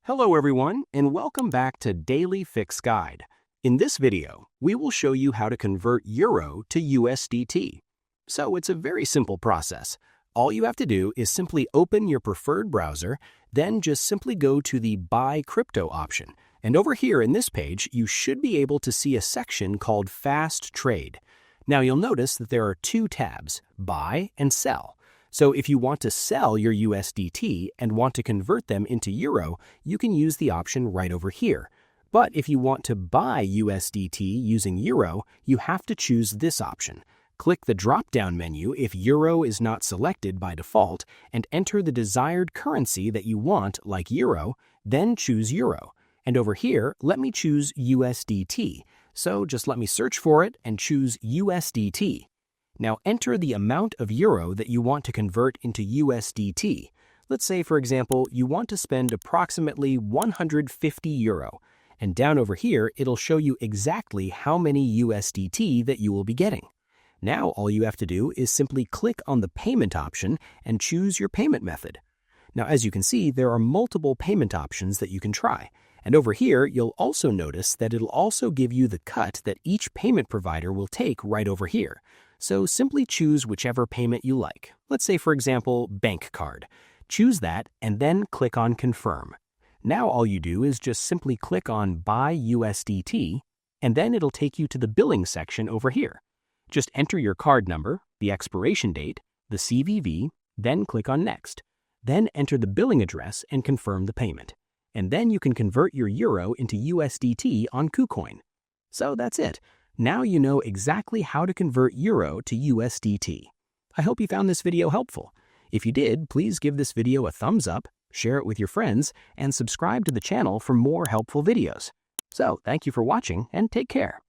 Hello everyone, and welcome back to Daily Fix Guide. In this video, we will show you how to convert Euro to USDT. So it's a very simple process. All you have to do is simply open your preferred browser, then just simply go to the Buy Crypto option. And over here in this page, you should be able to see a section called Fast Trade. Now you'll notice that there are two tabs, Buy and Sell. So if you want to sell your USDT and want to convert them into Euro, you can use the option right over here. But if you want to buy USDT using Euro, you have to choose this option. Click the drop-down menu if Euro is not selected by default and enter the desired currency that you want, like Euro, then choose Euro. And over here, let me choose USDT. So just let me search for it and choose USDT. Now enter the amount of Euro that you want to convert into USDT. Let's say, for example, you want to spend approximately 150 Euro. And down over here, it'll show you exactly how many USDT that you will be getting. Now all you have to do is simply click on the payment option and choose your payment method. Now as you can see, there are multiple payment options that you can try. And over here, you'll also notice that it'll also give you the cut that each payment provider will take right over here. So simply choose whichever payment you like. Let's say, for example, bank card. Choose that and then click on Confirm. Now all you do is just simply click on Buy USDT, and then it'll take you to the billing section over here. Just enter your card number, the expiration date, the CVV, then click on Next. Then enter the billing address and confirm the payment. And then you can convert your Euro into USDT on KuCoin. So that's it. Now you know exactly how to convert Euro to USDT. I hope you found this video helpful. If you did, please give this video a thumbs up, share it with your friends, and subscribe to the channel for more helpful videos. So thank you for watching and take care.